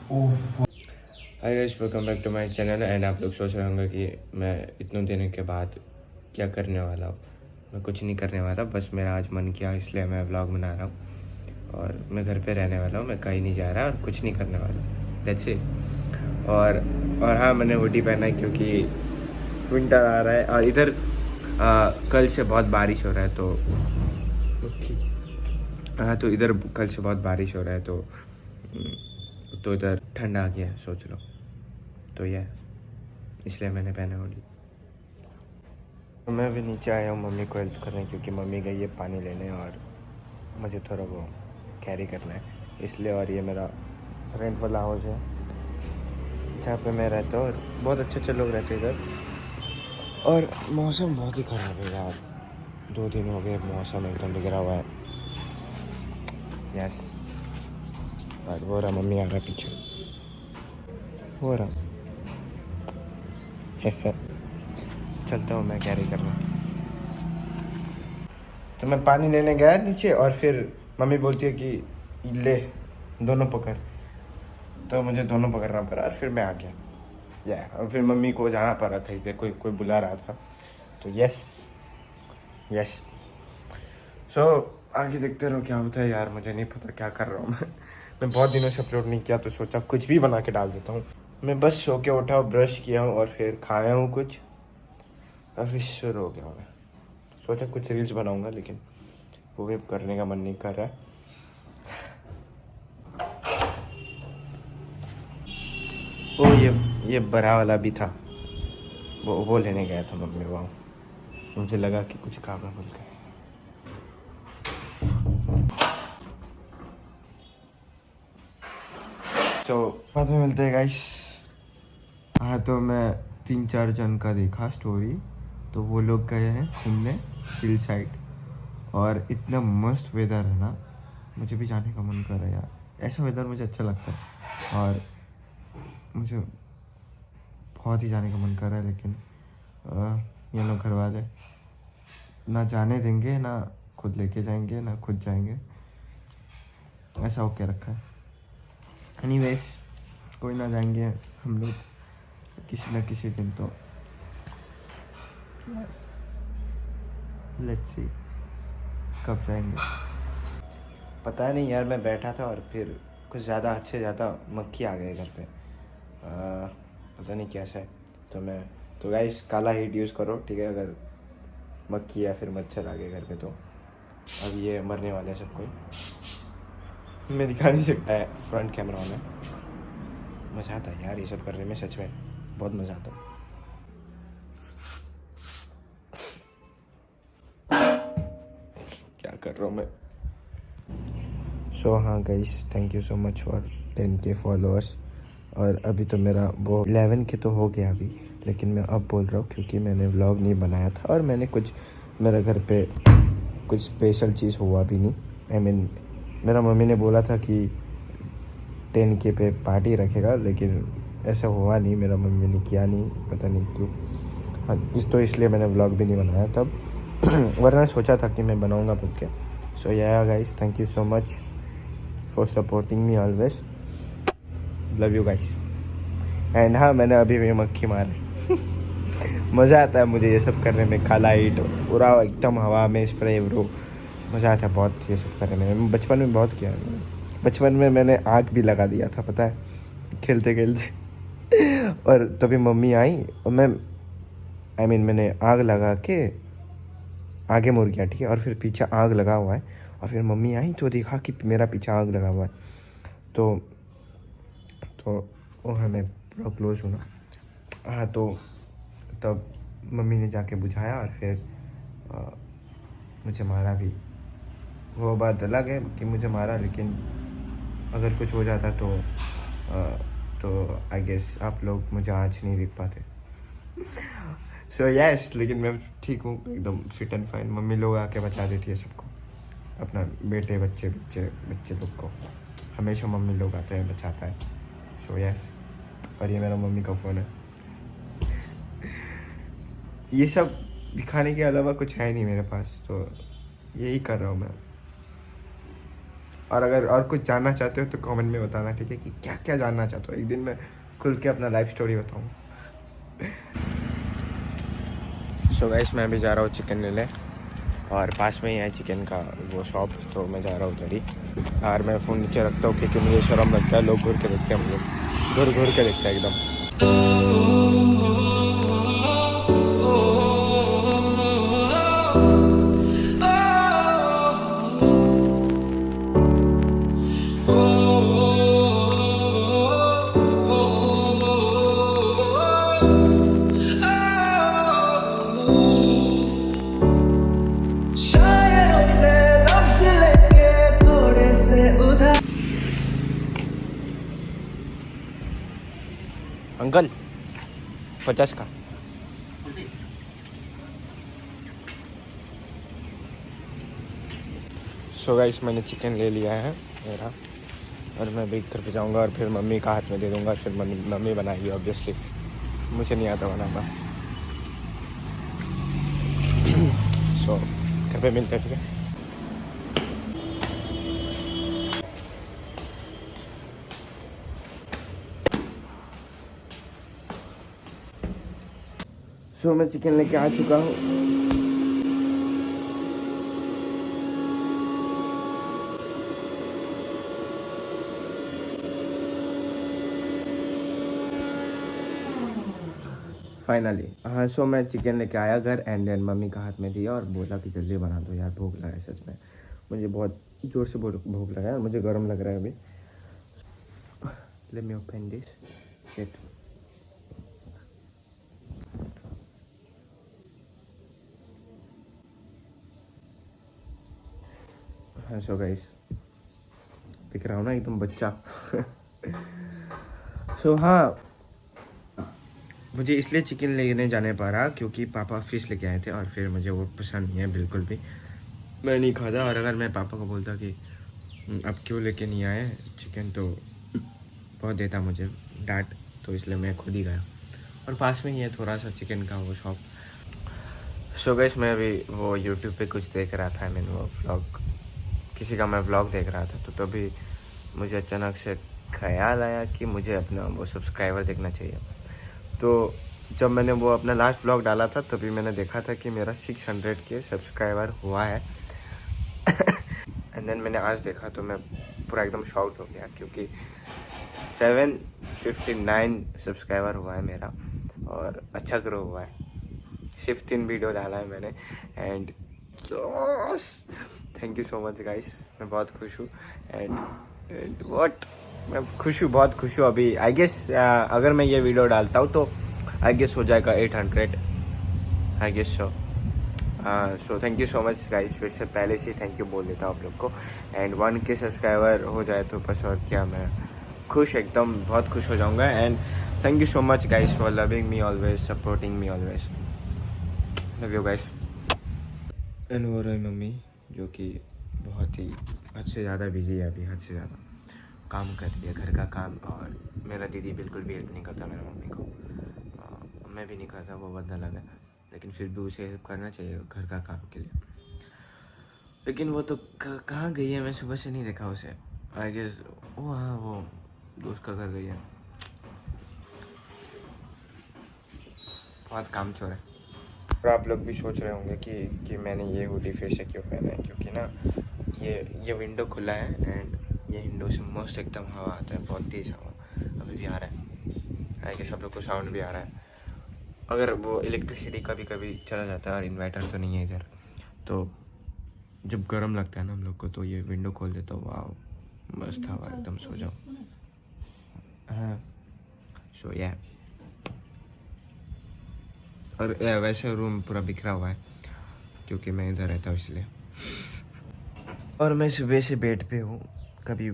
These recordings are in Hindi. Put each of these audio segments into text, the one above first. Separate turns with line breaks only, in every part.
Hi guys, welcome back to my channel. And आप लोग सोच रहे होंगे कि मैं इतने दिनों के बाद क्या करने वाला हूँ। मैं कुछ नहीं करने वाला, बस मेरा आज मन किया इसलिए मैं व्लॉग बना रहा हूँ। और मैं घर पे रहने वाला हूँ, मैं कहीं नहीं जा रहा और कुछ नहीं करने वाला, दैट्स इट। और हाँ, मैंने हुडी पहना है क्योंकि विंटर आ रहा है। और इधर कल से बहुत बारिश हो रहा है, तो इधर कल से बहुत बारिश हो रहा है, तो इधर ठंड आ गया है, सोच लो। तो यह इसलिए मैंने पहना हुडी। मैं भी नीचे आया हूँ मम्मी को हेल्प करने, क्योंकि मम्मी गई है पानी लेने और मुझे थोड़ा वो कैरी करना है इसलिए। और ये मेरा रेंट वाला हाउस है जहाँ पे मैं रहता हूँ, और बहुत अच्छे अच्छे लोग रहते हैं इधर। और मौसम बहुत ही ख़राब है यार, 2 दिन हो गए मौसम एकदम बिगड़ा हुआ है। यस, और वो रहा मम्मी आ रहा है पीछे, हो रहा चलता हूँ मैं कैरी करना। तो मैं पानी लेने गया नीचे, और फिर मम्मी बोलती है कि ले दोनों पकड़, तो मुझे दोनों पकड़ना पड़ा और फिर मैं आ गया। और फिर मम्मी को जाना पड़ा था, इधर कोई कोई बुला रहा था। तो यस यस, सो आगे देखते रहो क्या होता है यार। मुझे नहीं पता क्या कर रहा हूँ मैं बहुत दिनों से अपलोड नहीं किया, तो सोचा कुछ भी बना के डाल देता हूँ। मैं बस सो के उठा, ब्रश किया हूँ और फिर खाया हूँ कुछ, और फिर शुरू हो गया हूँ। मैं सोचा कुछ रील्स बनाऊँगा, लेकिन वो भी करने का मन नहीं कर रहा है। ओ ये बड़ा वाला भी था, वो लेने गया था मम्मी वहाँ। मुझे लगा कि कुछ काम है बोल के। तो बाद में मिलते हैं गाइस। हाँ, तो मैं 3-4 जन का देखा स्टोरी, तो वो लोग गए हैं घूमने हिल साइड, और इतना मस्त वेदर है ना, मुझे भी जाने का मन कर रहा है यार। ऐसा वेदर मुझे अच्छा लगता है, और मुझे बहुत ही जाने का मन कर रहा है, लेकिन ये लोग घर वाले ना जाने देंगे, ना खुद लेके जाएंगे, ना खुद जाएंगे, ऐसा हो क्या रखा है। एनीवेज, कोई ना जाएंगे हम लोग किसी न किसी दिन, तो लेट्स सी कब जाएंगे। पता नहीं यार, मैं बैठा था और फिर कुछ ज़्यादा हद से ज़्यादा मक्खी आ गए घर पे। पता नहीं कैसा है। तो गाइस, काला हीट यूज़ करो, ठीक है। अगर मक्खी या फिर मच्छर आ गए घर पे, तो अब ये मरने वाले हैं सब कोई। मैं दिखा नहीं सकता है फ्रंट कैमरा में। मज़ा आता है यार ये सब करने में, सच में बहुत मज़ा आता है। क्या कर रहा हूँ मैं। सो हाँ guys, thank you so much for 10K followers. और अभी तो मेरा वो 11 के तो हो गया अभी, लेकिन मैं अब बोल रहा हूँ क्योंकि मैंने व्लॉग नहीं बनाया था, और मैंने कुछ मेरे घर पे कुछ स्पेशल चीज़ हुआ भी नहीं। आई मीन, मेरा मम्मी ने बोला था कि 10K पे पार्टी रखेगा, लेकिन ऐसा हुआ नहीं, मेरा मम्मी ने किया नहीं, पता नहीं क्यों। हाँ, इसलिए मैंने व्लॉग भी नहीं बनाया तब वरना सोचा था कि मैं बनाऊँगा बोल के। सो या guys, thank you so much for supporting me always, love you guys. And हाँ, मैंने अभी भी मक्खी मारे मज़ा आता है मुझे ये सब करने में। काला ईट पूरा एकदम हवा में स्प्रे ब्रो, मज़ा आता है बहुत ये सब करने में। बचपन में बहुत किया है। बचपन में मैंने आग भी लगा दिया था, पता है, खेलते खेलते और तभी मम्मी आई, और मैंने आग लगा के आगे मुड़ गया, ठीक है, और फिर पीछे आग लगा हुआ है, और फिर मम्मी आई तो देखा कि मेरा पीछे आग लगा हुआ है। तो वो हमें पूरा क्लोज होना। हाँ, तो तब मम्मी ने जाके बुझाया, और फिर मुझे मारा भी। वो बात अलग है कि मुझे मारा, लेकिन अगर कुछ हो जाता तो आई गेस आप लोग मुझे आज नहीं देख पाते। सो यस, लेकिन मैं ठीक हूँ एकदम फिट एंड फाइन। मम्मी लोग आके बचा देती है सबको, अपना बेटे बच्चे बच्चे बच्चे लोग को हमेशा मम्मी लोग आते हैं, बचाता है। सो यस, और ये मेरा मम्मी का फ़ोन है। ये सब दिखाने के अलावा कुछ है नहीं मेरे पास, तो यही कर रहा हूँ मैं। और अगर और कुछ जानना चाहते हो तो कमेंट में बताना, ठीक है, कि क्या क्या जानना चाहते हो। एक दिन मैं खुल के अपना लाइफ स्टोरी बताऊँ। सो गाइस मैं भी जा रहा हूँ चिकन लेने, और पास में ही है चिकन का वो शॉप, तो मैं जा रहा हूँ उधर ही। और मैं फ़ोन नीचे रखता हूँ क्योंकि मुझे शर्म लगता है, लोग घूर के देखते हैं, हम लोग घूर घूर के देखते हैं एकदम। अंकल 50 का। सो गाइस मैंने चिकन ले लिया है मेरा, और मैं भी घर पे जाऊंगा और फिर मम्मी का हाथ में दे दूंगा, फिर मम्मी बनाएगी ऑब्वियसली, मुझे नहीं आता बनाना। सो घर पे मिलते हैं, ठीक है। सो मैं चिकन लेके आ चुका हूँ। फाइनली हाँ, सो मैं चिकन लेके आया घर, एंड देन मम्मी का हाथ में दिया और बोला कि जल्दी बना दो यार, भूख लगा है सच में, मुझे बहुत ज़ोर से भूख लगा है, मुझे गर्म लग रहा है अभी। Let me open this shit. हाँ सो गाइस दिख रहा हूँ ना एकदम बच्चा। सो हाँ, मुझे इसलिए चिकन लेने जाने पा रहा क्योंकि पापा फ़िश लेके आए थे, और फिर मुझे वो पसंद नहीं है बिल्कुल भी, मैं नहीं खाता। और अगर मैं पापा को बोलता कि अब क्यों लेके नहीं आए चिकन, तो बहुत देता मुझे डांट, तो इसलिए मैं खुद ही गया। और पास में ही है थोड़ा सा चिकन का वो शॉप। सो गाइस मैं अभी वो यूट्यूब पे कुछ देख रहा था, मैंने वो व्लॉग, किसी का मैं व्लॉग देख रहा था, तो तभी मुझे अचानक से ख्याल आया कि मुझे अपना वो सब्सक्राइबर देखना चाहिए। तो जब मैंने वो अपना लास्ट व्लॉग डाला था तभी मैंने देखा था कि मेरा 600 के सब्सक्राइबर हुआ है। एंड देन मैंने आज देखा तो मैं पूरा एकदम शॉक्ड हो गया, क्योंकि 759 सब्सक्राइबर हुआ है मेरा, और अच्छा ग्रो हुआ है। सिर्फ 3 वीडियो डाला है मैंने, and thank you so much guys, मैं बहुत खुश हूँ। एंड व्हाट, मैं खुश हूँ, बहुत खुश हूँ। अभी आई गेस अगर मैं ये वीडियो डालता हूँ तो आई गेस हो जाएगा 800, I guess so. So thank you so much guys, फिर से पहले से थैंक यू बोल देता हूँ आप लोग को। एंड 1K सब्सक्राइबर हो जाए तो बस, और क्या, मैं खुश, एकदम बहुत खुश हो जाऊँगा। And thank you so much guys for loving me always, supporting me always, love you guys. And वो रही मम्मी, जो कि बहुत ही हद से ज़्यादा बिजी है अभी, हद से ज़्यादा काम कर रही है, घर का काम। और मेरा दीदी बिल्कुल भी हेल्प नहीं करता मेरी मम्मी को, मैं भी नहीं करता, वो बहुत अलग है, लेकिन फिर भी उसे हेल्प करना चाहिए घर का काम के लिए। लेकिन वो तो कहाँ गई है, मैं सुबह से नहीं देखा उसे, आई गेस वो हाँ वो दोस्त का घर गई है, बहुत काम चोर है। और आप लोग भी सोच रहे होंगे कि मैंने ये हुडी फिर से क्यों पहना है, क्योंकि ना ये विंडो खुला है, एंड ये विंडो से मस्त एकदम हवा आता है, बहुत तेज़ हवा अभी भी आ रहा है, कि सब लोग को साउंड भी आ रहा है। अगर वो इलेक्ट्रिसिटी कभी कभी चला जाता है, और इन्वर्टर तो नहीं है इधर, तो जब गर्म लगता है ना हम लोग को, तो ये विंडो खोल देता हूँ, वाह मस्त हवा, एकदम सो जाओ। हाँ सो या, और वैसे रूम पूरा बिखरा हुआ है क्योंकि मैं इधर रहता हूँ इसलिए। और मैं सुबह से बेड पे हूँ, कभी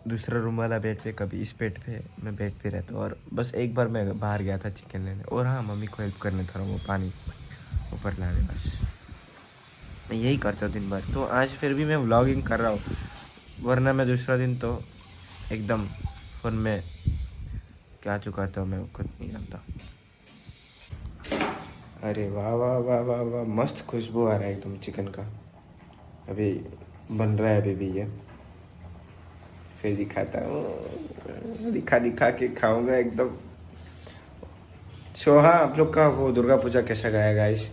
दूसरा रूम वाला बेड पे, कभी इस बेड पे, मैं बेड पे रहता हूँ। और बस एक बार मैं बाहर गया था चिकन लेने, और हाँ मम्मी को हेल्प करने थोड़ा वो पानी ऊपर लाने, बस मैं यही करता हूँ दिन भर। तो आज फिर भी मैं व्लॉगिंग कर रहा हूँ, वरना मैं दूसरा दिन तो एकदम फ़ोन में क्या चुकाता हूँ मैं खुद नहीं जानता। अरे वाह वाह वाह वाह वाह, मस्त खुशबू आ रहा है एकदम चिकन का, अभी बन रहा है अभी भी ये। फिर दिखाता हूँ, दिखा दिखा के खाऊंगा एकदम। सो हाँ, आप लोग का वो दुर्गा पूजा कैसा गया गाइस,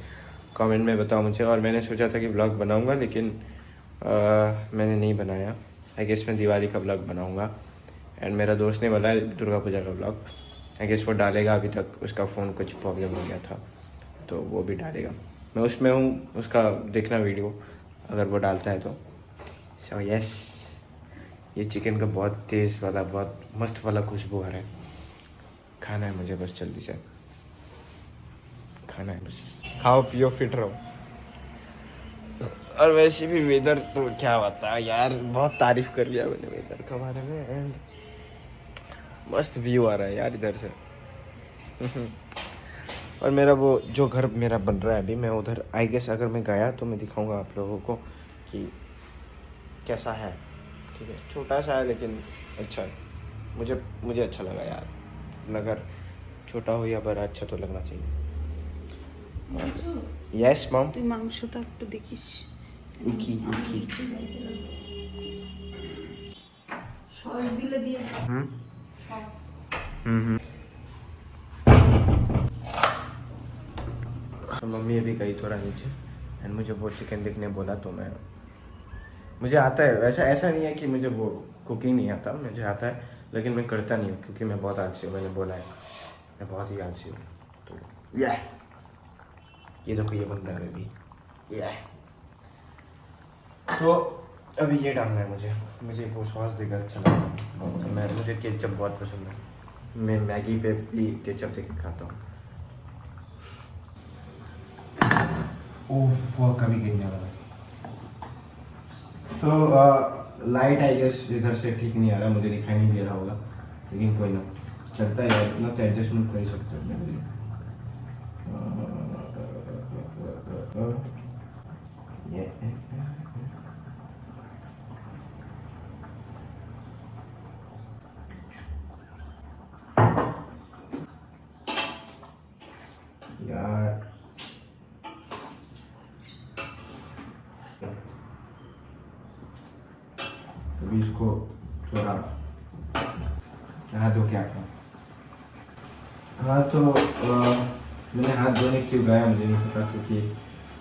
कमेंट में बताओ मुझे। और मैंने सोचा था कि ब्लॉग बनाऊंगा, लेकिन मैंने नहीं बनाया। आई गेस मैं दिवाली का ब्लॉग बनाऊंगा। एंड मेरा दोस्त ने बोला दुर्गा पूजा का ब्लॉग, आई गेस वो डालेगा। अभी तक उसका फ़ोन कुछ प्रॉब्लम हो गया था, तो वो भी डालेगा। मैं उसमें हूँ, उसका देखना वीडियो अगर वो डालता है तो। सो यस, ये चिकन का बहुत तेज़ वाला, बहुत मस्त वाला खुशबू आ रहा है। खाना है मुझे बस, जल्दी से खाना है बस। खाओ पियो फिट रहो। और वैसे भी वेदर तो क्या बता यार, बहुत तारीफ कर लिया मैंने वेदर के बारे में। एंड मस्त व्यू आ रहा है यार इधर से। और मेरा वो जो घर मेरा बन रहा है अभी, मैं उधर आई गेस अगर मैं गया तो मैं दिखाऊंगा आप लोगों को कि कैसा है। ठीक है, छोटा सा है लेकिन अच्छा है। मुझे अच्छा लगा यार। मगर छोटा हो या बड़ा, अच्छा तो लगना चाहिए। यस मम।
তুই মাংসটা একটু দেখিস।
উকি উকি।
সস দিলে দিয়ে
হুম
সস।
হুম। तो मम्मी अभी गई थोड़ा नीचे, एंड मुझे वो चिकन देखने बोला, तो मुझे आता है। वैसा ऐसा नहीं है कि मुझे वो कुकिंग नहीं आता, मुझे आता है, लेकिन मैं करता नहीं हूँ क्योंकि मैं बहुत आलसी हूँ। मैंने बोला है मैं बहुत ही आलसी हूँ। तो ये देखो ये बन रहा है अभी। तो अभी ये डालना है मुझे वो सॉस देकर अच्छा लगता है बहुत। मुझे केचप बहुत पसंद है। मैं मैगी पे भी केचप देकर खाता हूँ। ओह कभी गिरने वाला। तो लाइट आई गेस इधर से ठीक नहीं आ रहा, मुझे दिखाई नहीं दे रहा होगा, लेकिन कोई ना, चलता है यार, इतना तो एडजस्टमेंट कर ही सकते हैं मेरे लिए। ये यार अभी इसको थोड़ा नहा धो के आता हूँ। हाँ तो मैंने हाथ धोने क्यों गया मुझे नहीं पता, क्योंकि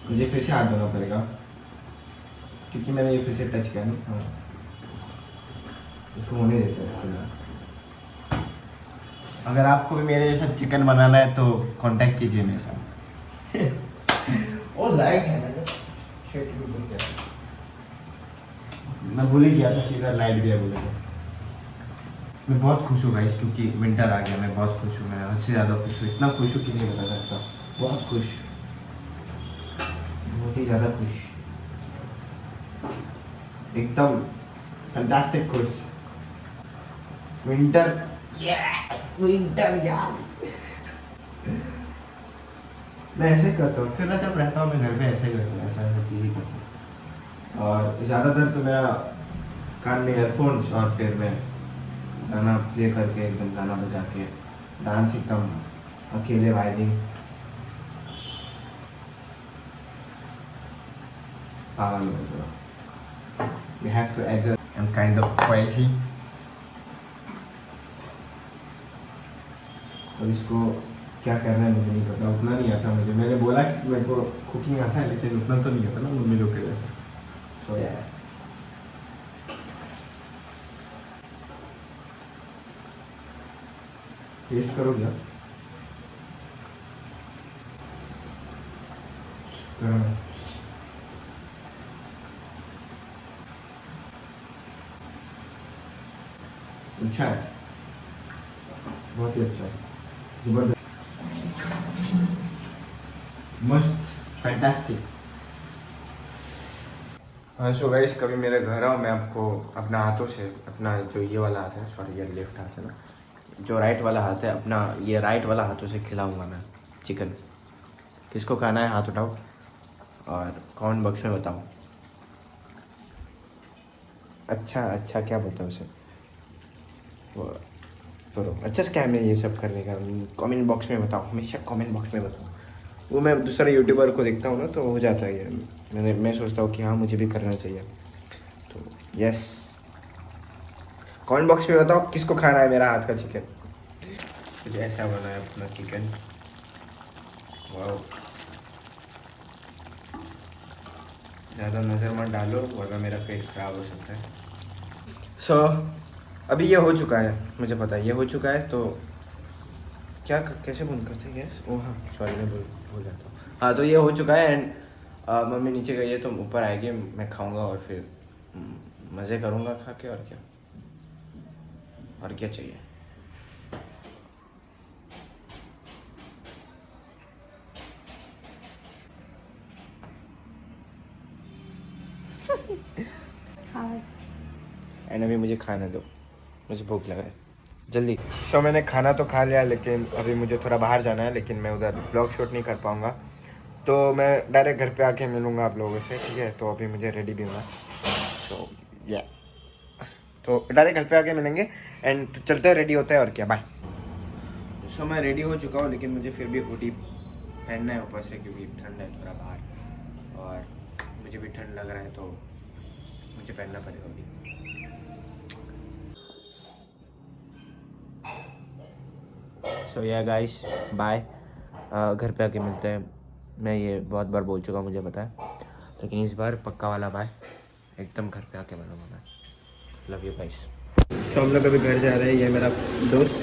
मुझे फिर से हाथ धोना पड़ेगा, क्योंकि मैंने ये फिर से टच किया नहीं। हाँ, इसको होने देते हैं फिलहाल। अगर आपको भी मेरे जैसा चिकन बनाना है तो कांटेक्ट कीजिए मेरे साथ। और लाइट है ना, मैं भूल ही गया था कि इधर लाइट भी है बोले तो। मैं बहुत खुश हूँ गाइस, क्योंकि विंटर आ गया। मैं बहुत खुश हूँ, मैं हद से ज़्यादा खुश हूँ। इतना खुश हूँ कि नहीं बता सकता। बहुत खुश, बहुत ही ज़्यादा खुश, एकदम फैंटास्टिक खुश। विंटर विंटर यार। मैं ऐसे करता हूँ, फिर जब रहता हूँ मैं घर पे ऐसे ही करता हूँ, ऐसा चीज़ ही करता हूँ। और ज़्यादातर तो मेरा कान में ईयरफोन्स, और फिर मैं गाना प्ले करके, एकदम गाना बजा के डांस एकदम अकेले वायरिंग पागल हो जाओ। You have to adjust. I'm kind of crazy. और इसको क्या करना है मुझे नहीं पता, उतना नहीं आता मुझे। मैंने बोला कि मेरे को कुकिंग आता है, लेकिन उतना तो नहीं आता ना मम्मी लोग के जैसा। सो यार टेस्ट करो क्या? अच्छा है, बहुत ही अच्छा है, जबरदस्त, मस्त, फैंटास्टिक। हाँ सो गाइस, कभी मेरे घर आओ, मैं आपको अपना हाथों से, अपना जो ये वाला हाथ है, सॉरी ये लेफ्ट हाथ है ना, जो राइट वाला हाथ है अपना, ये राइट वाला हाथों से खिलाऊंगा मैं चिकन। किसको खाना है हाथ उठाओ और कमेंट बॉक्स में बताओ। अच्छा अच्छा क्या बताओ उसे, वो करो अच्छा स्कैम है ये सब करने का। कमेंट बॉक्स में बताओ, हमेशा कमेंट बॉक्स में बताओ। वो मैं दूसरा यूट्यूबर को देखता हूँ ना, तो हो जाता है ये। मैं सोचता हूँ कि हाँ मुझे भी करना चाहिए। तो यस, कमेंट बॉक्स में बताओ किसको खाना है मेरा हाथ का चिकन। कुछ ऐसा बना है अपना चिकन। वाह, ज़्यादा नज़र मत डालो वरना मेरा पेट खराब हो सकता है। सो अभी ये हो चुका है, मुझे पता है ये हो चुका है। तो क्या कैसे बंद करते हैं गैस? ओह हाँ सॉरी, मैं भूल जाता हूँ। हाँ तो ये हो चुका है एंड मम्मी नीचे गई है तो ऊपर आएगी, मैं खाऊंगा और फिर मज़े करूंगा खा के। और क्या चाहिए।
हाय।
एंड अभी मुझे खाना दो, मुझे भूख लगा है जल्दी। तो मैंने खाना तो खा लिया लेकिन अभी मुझे थोड़ा बाहर जाना है, लेकिन मैं उधर ब्लॉग शूट नहीं कर पाऊँगा। तो मैं डायरेक्ट घर पे आके मिलूँगा आप लोगों से, ठीक है? तो अभी मुझे रेडी भी होना, तो या तो डायरेक्ट घर पे आके मिलेंगे एंड चलते हैं, रेडी होता है और क्या, बाय। सो मैं रेडी हो चुका हूँ लेकिन मुझे फिर भी हुडी पहनना है ऊपर से क्योंकि ठंड है थोड़ा बाहर और मुझे भी ठंड लग रहा है तो मुझे पहनना पड़ेगा हुडी। सो या गाइस बाय, घर पे आके मिलते हैं। मैं ये बहुत बार बोल चुका हूँ मुझे पता है, लेकिन इस बार पक्का वाला बाय, एकदम घर पे आके मिलूँगा मैं। Love you guys. सो हम लोग अभी घर जा रहे हैं। ये मेरा दोस्त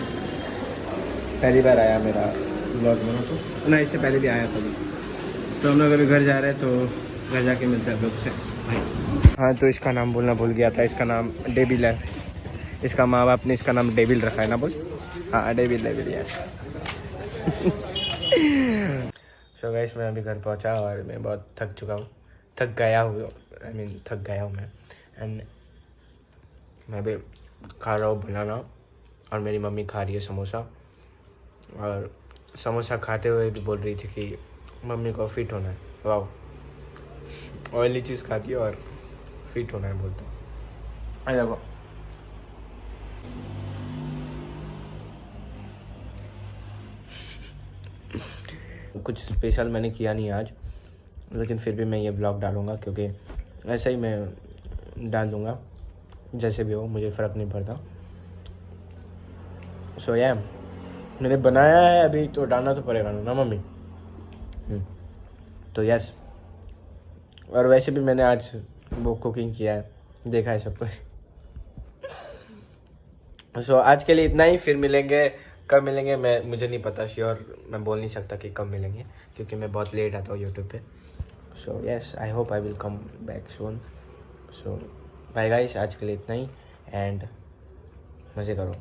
पहली बार आया मेरा ब्लॉग में, तो ना इससे पहले भी आया था। तो हम लोग अभी घर जा रहे हैं, तो घर जाके मिलते हैं आप लोग से भाई। हाँ तो इसका नाम बोलना भूल गया था, इसका नाम डेबिल है। इसका माँ बाप ने इसका नाम डेबिल रखा है ना, बोल। हाँ डेबिल यस। सो गाइस मैं अभी घर पहुंचा और मैं बहुत थक चुका हूँ, थक गया हूँ मैं। एंड मैं भी खा रहा हूँ बनाना और मेरी मम्मी खा रही है समोसा। और समोसा खाते हुए भी बोल रही थी कि मम्मी को फिट होना है। वाह, ऑयली चीज़ खाती है और फिट होना है बोलते हैं। देखो कुछ स्पेशल मैंने किया नहीं आज, लेकिन फिर भी मैं ये ब्लॉग डालूँगा क्योंकि ऐसा ही मैं डाल दूँगा, जैसे भी हो मुझे फ़र्क नहीं पड़ता। सो या मैंने बनाया है अभी तो डालना तो पड़ेगा ना मम्मी। तो यस, और वैसे भी मैंने आज वो कुकिंग किया है, देखा है सब कुछ। सो आज के लिए इतना ही, फिर मिलेंगे। कब मिलेंगे मुझे नहीं पता, श्योर मैं बोल नहीं सकता कि कब मिलेंगे क्योंकि मैं बहुत लेट आता हूँ यूट्यूब पे। So yes I hope I will come back soon. So bye guys, आज के लिए इतना ही एंड मज़े करो।